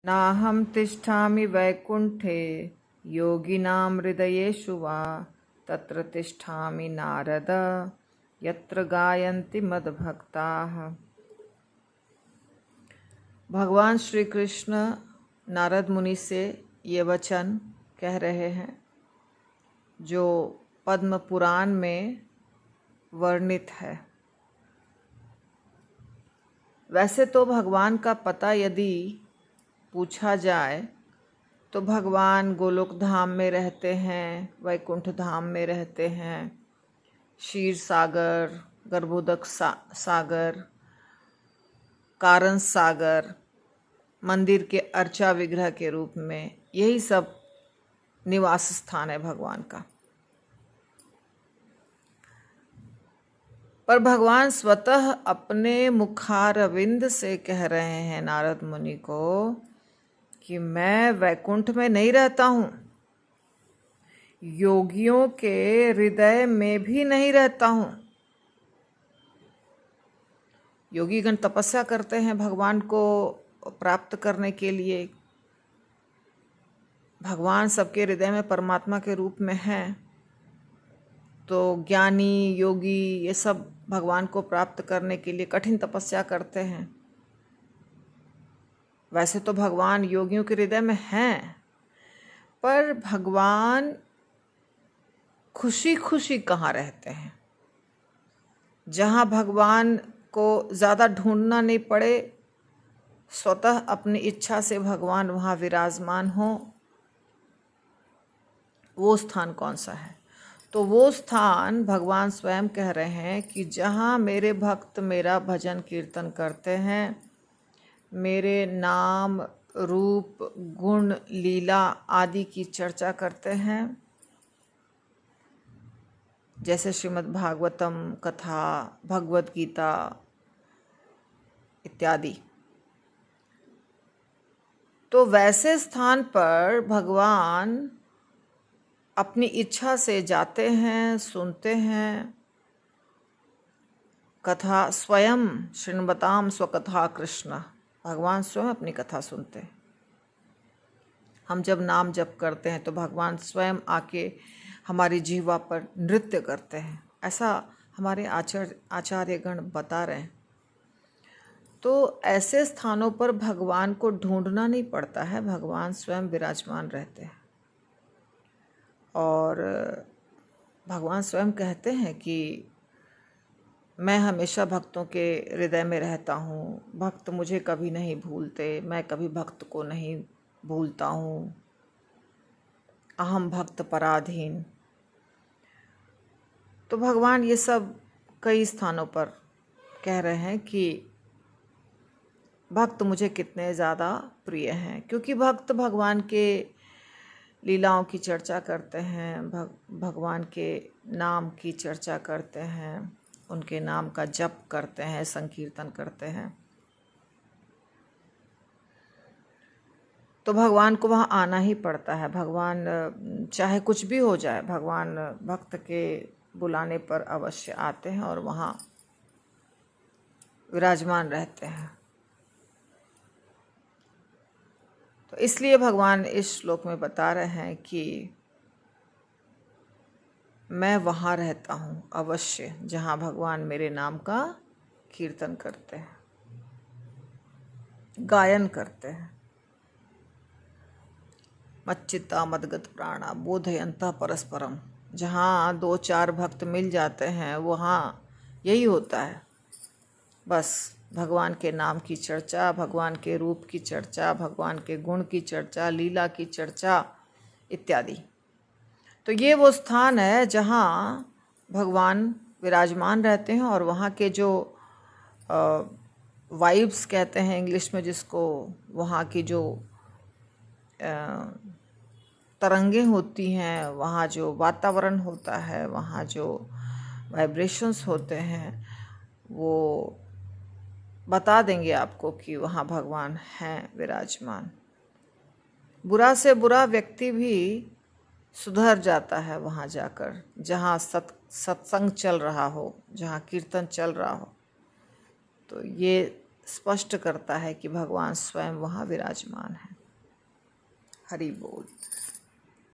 नाहं तिष्ठामि वैकुण्ठे योगिनां हृदयेषु वा तत्र तिष्ठामि नारद यत्र गायन्ति मद्भक्ताः। भगवान श्री कृष्ण नारद मुनि से ये वचन कह रहे हैं जो पद्म पुराण में वर्णित है। वैसे तो भगवान का पता यदि पूछा जाए तो भगवान गोलोक धाम में रहते हैं, वैकुंठ धाम में रहते हैं, क्षीर सागर, गर्भोदक सागर, कारण सागर, मंदिर के अर्चा विग्रह के रूप में, यही सब निवास स्थान है भगवान का। पर भगवान स्वतः अपने मुखारविंद से कह रहे हैं नारद मुनि को कि मैं वैकुंठ में नहीं रहता हूँ, योगियों के हृदय में भी नहीं रहता हूँ। योगीगण तपस्या करते हैं भगवान को प्राप्त करने के लिए। भगवान सबके हृदय में परमात्मा के रूप में हैं, तो ज्ञानी योगी ये सब भगवान को प्राप्त करने के लिए कठिन तपस्या करते हैं। वैसे तो भगवान योगियों के हृदय में हैं, पर भगवान खुशी खुशी कहाँ रहते हैं। जहाँ भगवान को ज़्यादा ढूंढना नहीं पड़े, स्वतः अपनी इच्छा से भगवान वहाँ विराजमान हो, वो स्थान कौन सा है? तो वो स्थान भगवान स्वयं कह रहे हैं कि जहाँ मेरे भक्त मेरा भजन कीर्तन करते हैं, मेरे नाम रूप गुण लीला आदि की चर्चा करते हैं, जैसे श्रीमद् भागवतम कथा, भगवद गीता इत्यादि। तो वैसे स्थान पर भगवान अपनी इच्छा से जाते हैं, सुनते हैं कथा। स्वयं शृण्वताम स्वकथा कृष्ण, भगवान स्वयं अपनी कथा सुनते हैं। हम जब नाम जप करते हैं तो भगवान स्वयं आके हमारी जीवा पर नृत्य करते हैं, ऐसा हमारे आचार्यगण बता रहे हैं। तो ऐसे स्थानों पर भगवान को ढूंढना नहीं पड़ता है, भगवान स्वयं विराजमान रहते हैं। और भगवान स्वयं कहते हैं कि मैं हमेशा भक्तों के हृदय में रहता हूँ, भक्त मुझे कभी नहीं भूलते, मैं कभी भक्त को नहीं भूलता हूँ, अहम भक्त पराधीन। तो भगवान ये सब कई स्थानों पर कह रहे हैं कि भक्त मुझे कितने ज़्यादा प्रिय हैं, क्योंकि भक्त भगवान के लीलाओं की चर्चा करते हैं, भगवान के नाम की चर्चा करते हैं, उनके नाम का जप करते हैं, संकीर्तन करते हैं। तो भगवान को वहाँ आना ही पड़ता है। भगवान चाहे कुछ भी हो जाए, भगवान भक्त के बुलाने पर अवश्य आते हैं और वहाँ विराजमान रहते हैं। तो इसलिए भगवान इस श्लोक में बता रहे हैं कि मैं वहाँ रहता हूँ अवश्य, जहाँ भगवान मेरे नाम का कीर्तन करते हैं, गायन करते हैं। मच्चित्ता मदगत प्राणा बोधयंता परस्परम, जहाँ दो चार भक्त मिल जाते हैं वहाँ यही होता है। बस भगवान के नाम की चर्चा, भगवान के रूप की चर्चा, भगवान के गुण की चर्चा, लीला की चर्चा इत्यादि। तो ये वो स्थान है जहाँ भगवान विराजमान रहते हैं। और वहाँ के जो वाइब्स कहते हैं इंग्लिश में जिसको, वहाँ की जो तरंगें होती हैं, वहाँ जो वातावरण होता है, वहाँ जो वाइब्रेशंस होते हैं, वो बता देंगे आपको कि वहाँ भगवान हैं विराजमान। बुरा से बुरा व्यक्ति भी सुधर जाता है वहाँ जाकर, जहाँ सत्संग चल रहा हो, जहाँ कीर्तन चल रहा हो। तो ये स्पष्ट करता है कि भगवान स्वयं वहाँ विराजमान है। हरि बोल।